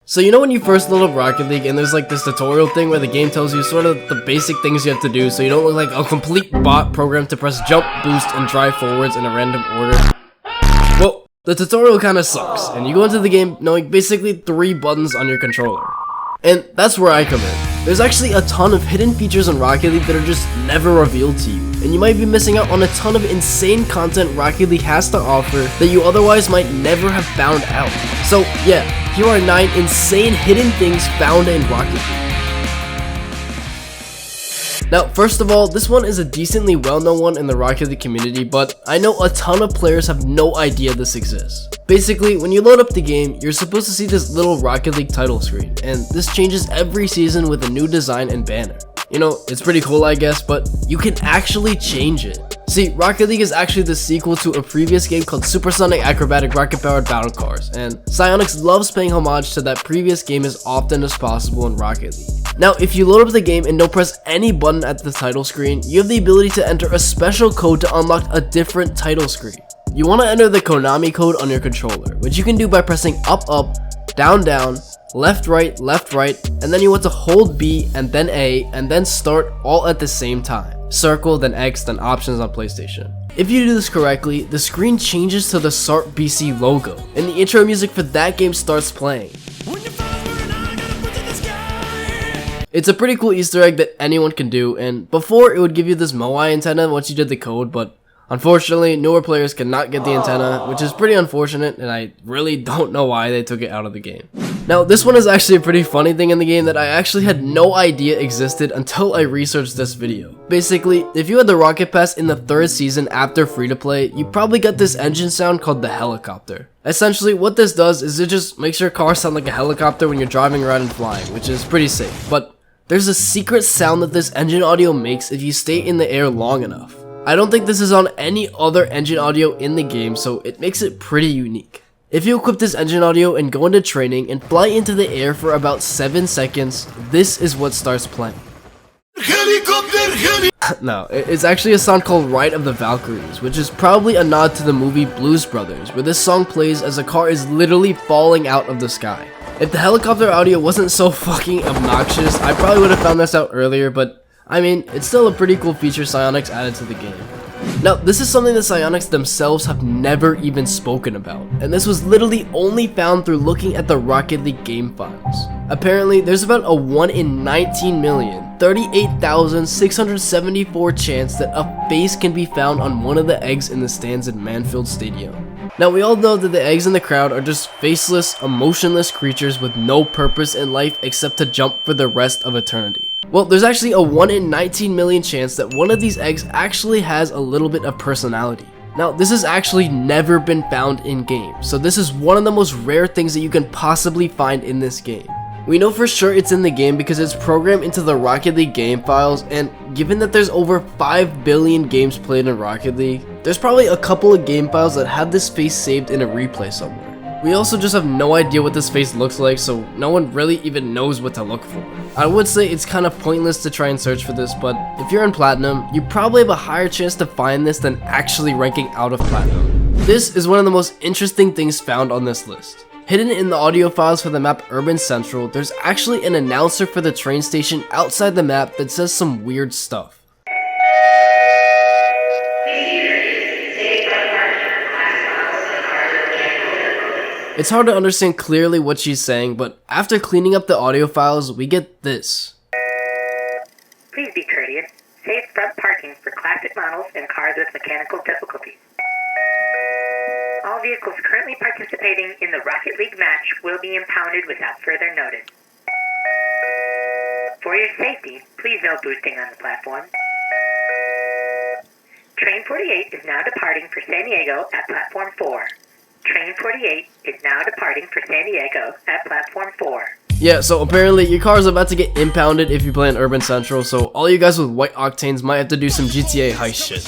So you know when you first load up Rocket League and there's like this tutorial thing where the game tells you sort of the basic things you have to do so you don't look like a complete bot programmed to press jump, boost, and drive forwards in a random order? Well, the tutorial kinda sucks, and you go into the game knowing basically 3 buttons on your controller. And that's where I come in. There's actually a ton of hidden features in Rocket League that are just never revealed to you, and you might be missing out on a ton of insane content Rocket League has to offer that you otherwise might never have found out. So yeah, here are 9 insane hidden things found in Rocket League. Now, first of all, this one is a decently well-known one in the Rocket League community, but I know a ton of players have no idea this exists. Basically, when you load up the game, you're supposed to see this little Rocket League title screen, and this changes every season with a new design and banner. You know, it's pretty cool I guess, but you can actually change it. See, Rocket League is actually the sequel to a previous game called Supersonic Acrobatic Rocket Powered Battle Cars, and Psyonix loves paying homage to that previous game as often as possible in Rocket League. Now, if you load up the game and don't press any button at the title screen, you have the ability to enter a special code to unlock a different title screen. You want to enter the Konami code on your controller, which you can do by pressing up up, down down, left right, and then you want to hold B and then A and then start all at the same time. Circle, then X, then options on PlayStation. If you do this correctly, the screen changes to the SART BC logo, and the intro music for that game starts playing. It's a pretty cool Easter egg that anyone can do, and before it would give you this Moai Antenna once you did the code, but unfortunately newer players cannot get the antenna, which is pretty unfortunate, and I really don't know why they took it out of the game. Now, this one is actually a pretty funny thing in the game that I actually had no idea existed until I researched this video. Basically, if you had the Rocket Pass in the 3rd season after free-to-play, you probably got this engine sound called the helicopter. Essentially, what this does is it just makes your car sound like a helicopter when you're driving around and flying, which is pretty safe. But there's a secret sound that this engine audio makes if you stay in the air long enough. I don't think this is on any other engine audio in the game, so it makes it pretty unique. If you equip this engine audio and go into training and fly into the air for about 7 seconds, this is what starts playing. No, it's actually a song called Ride of the Valkyries, which is probably a nod to the movie Blues Brothers, where this song plays as a car is literally falling out of the sky. If the helicopter audio wasn't so fucking obnoxious, I probably would have found this out earlier, but I mean, it's still a pretty cool feature Psyonix added to the game. Now, this is something that Psyonix themselves have never even spoken about, and this was literally only found through looking at the Rocket League game files. Apparently, there's about a 1 in 19,038,674 chance that a face can be found on one of the eggs in the stands at Manfield Stadium. Now, we all know that the eggs in the crowd are just faceless, emotionless creatures with no purpose in life except to jump for the rest of eternity. Well, there's actually a 1 in 19 million chance that one of these eggs actually has a little bit of personality. Now, this has actually never been found in game, so this is one of the most rare things that you can possibly find in this game. We know for sure it's in the game because it's programmed into the Rocket League game files, and given that there's over 5 billion games played in Rocket League, there's probably a couple of game files that have this face saved in a replay somewhere. We also just have no idea what this face looks like, so no one really even knows what to look for. I would say it's kind of pointless to try and search for this, but if you're in Platinum, you probably have a higher chance to find this than actually ranking out of Platinum. This is one of the most interesting things found on this list. Hidden in the audio files for the map Urban Central, there's actually an announcer for the train station outside the map that says some weird stuff. It's hard to understand clearly what she's saying, but after cleaning up the audio files, we get this. Please be courteous. Save front parking for classic models and cars with mechanical difficulties. All vehicles currently participating in the Rocket League match will be impounded without further notice. For your safety, please no boosting on the platform. Train 48 is now departing for San Diego at platform 4. Train 48 is now departing for San Diego at platform 4. Yeah, so apparently your car is about to get impounded if you play in Urban Central, so all you guys with white octanes might have to do some GTA heist shit.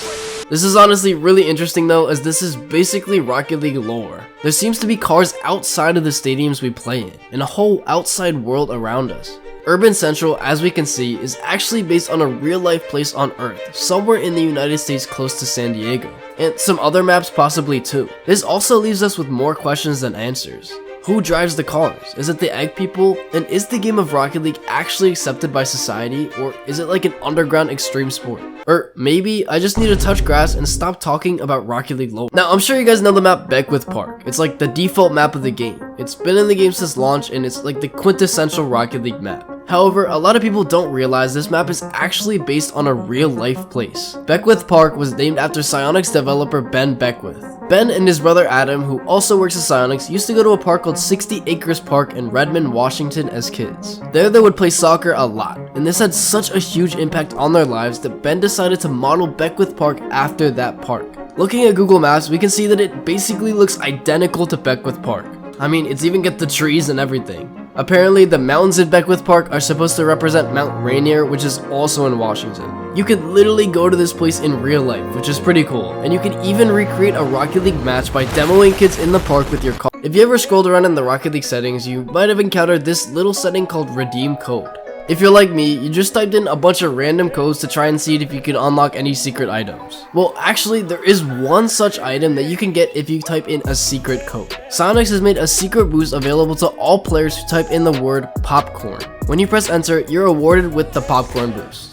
This is honestly really interesting though, as this is basically Rocket League lore. There seems to be cars outside of the stadiums we play in, and a whole outside world around us. Urban Central, as we can see, is actually based on a real-life place on Earth, somewhere in the United States close to San Diego, and some other maps possibly too. This also leaves us with more questions than answers. Who drives the cars? Is it the egg people? And is the game of Rocket League actually accepted by society, or is it like an underground extreme sport? Or maybe I just need to touch grass and stop talking about Rocket League lore. Now, I'm sure you guys know the map Beckwith Park. It's like the default map of the game. It's been in the game since launch, and it's like the quintessential Rocket League map. However, a lot of people don't realize this map is actually based on a real-life place. Beckwith Park was named after Psyonix developer Ben Beckwith. Ben and his brother Adam, who also works at Psyonix, used to go to a park called 60 Acres Park in Redmond, Washington as kids. There they would play soccer a lot, and this had such a huge impact on their lives that Ben decided to model Beckwith Park after that park. Looking at Google Maps, we can see that it basically looks identical to Beckwith Park. I mean, it's even got the trees and everything. Apparently, the mountains in Beckwith Park are supposed to represent Mount Rainier, which is also in Washington. You could literally go to this place in real life, which is pretty cool, and you can even recreate a Rocket League match by demoing kids in the park with your car. If you ever scrolled around in the Rocket League settings, you might have encountered this little setting called Redeem Code. If you're like me, you just typed in a bunch of random codes to try and see if you can unlock any secret items. Well, actually, there is one such item that you can get if you type in a secret code. Psyonix has made a secret boost available to all players who type in the word popcorn. When you press enter, you're awarded with the popcorn boost.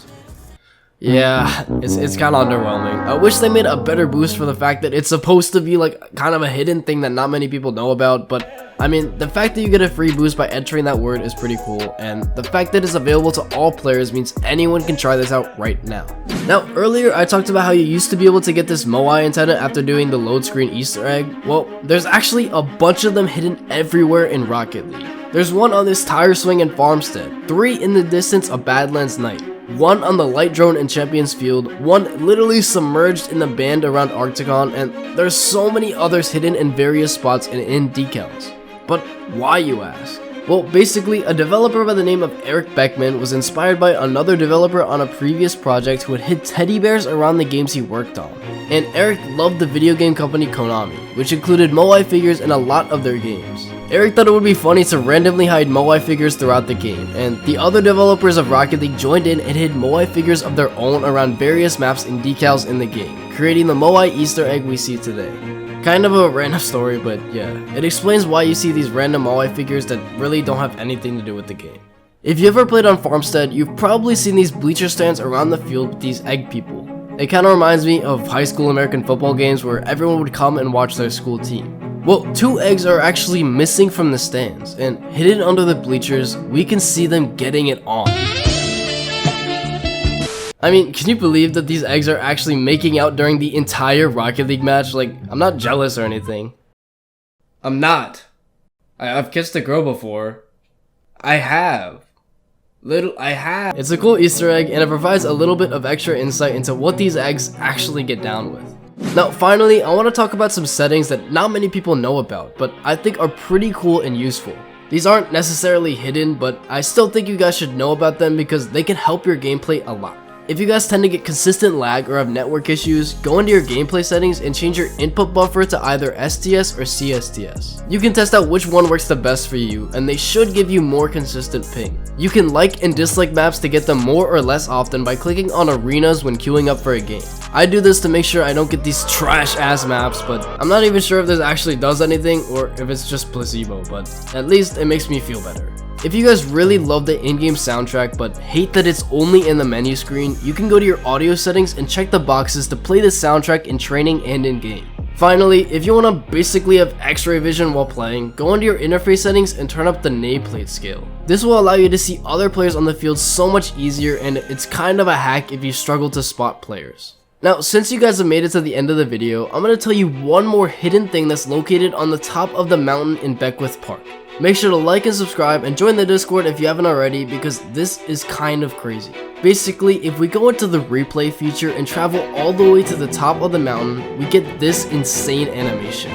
Yeah, it's kind of underwhelming. I wish they made a better boost for the fact that it's supposed to be like kind of a hidden thing that not many people know about, but I mean, the fact that you get a free boost by entering that word is pretty cool, and the fact that it's available to all players means anyone can try this out right now. Now, earlier I talked about how you used to be able to get this Moai Antenna after doing the load screen Easter egg. Well, there's actually a bunch of them hidden everywhere in Rocket League. There's one on this tire swing in Farmstead, 3 in the distance of Badlands Night, 1 on the light drone in Champions Field, 1 literally submerged in the band around Arcticon, and there's so many others hidden in various spots and in decals. But why, you ask? Well, basically, a developer by the name of Eric Beckman was inspired by another developer on a previous project who had hid teddy bears around the games he worked on. And Eric loved the video game company Konami, which included Moai figures in a lot of their games. Eric thought it would be funny to randomly hide Moai figures throughout the game, and the other developers of Rocket League joined in and hid Moai figures of their own around various maps and decals in the game, creating the Moai Easter egg we see today. Kind of a random story, but yeah, it explains why you see these random Moai figures that really don't have anything to do with the game. If you ever played on Farmstead, you've probably seen these bleacher stands around the field with these egg people. It kind of reminds me of high school American football games where everyone would come and watch their school team. Well, 2 eggs are actually missing from the stands, and hidden under the bleachers, we can see them getting it on. I mean, can you believe that these eggs are actually making out during the entire Rocket League match? Like, I'm not jealous or anything. I'm not. I've kissed a girl before. I have. It's a cool Easter egg, and it provides a little bit of extra insight into what these eggs actually get down with. Now, finally, I want to talk about some settings that not many people know about, but I think are pretty cool and useful. These aren't necessarily hidden, but I still think you guys should know about them because they can help your gameplay a lot. If you guys tend to get consistent lag or have network issues, go into your gameplay settings and change your input buffer to either STS or CSTS. You can test out which one works the best for you, and they should give you more consistent ping. You can like and dislike maps to get them more or less often by clicking on arenas when queuing up for a game. I do this to make sure I don't get these trash ass maps, but I'm not even sure if this actually does anything or if it's just placebo, but at least it makes me feel better. If you guys really love the in-game soundtrack but hate that it's only in the menu screen, you can go to your audio settings and check the boxes to play the soundtrack in training and in-game. Finally, if you want to basically have x-ray vision while playing, go into your interface settings and turn up the nameplate scale. This will allow you to see other players on the field so much easier, and it's kind of a hack if you struggle to spot players. Now, since you guys have made it to the end of the video, I'm going to tell you one more hidden thing that's located on the top of the mountain in Beckwith Park. Make sure to like and subscribe and join the Discord if you haven't already, because this is kind of crazy. Basically, if we go into the replay feature and travel all the way to the top of the mountain, we get this insane animation.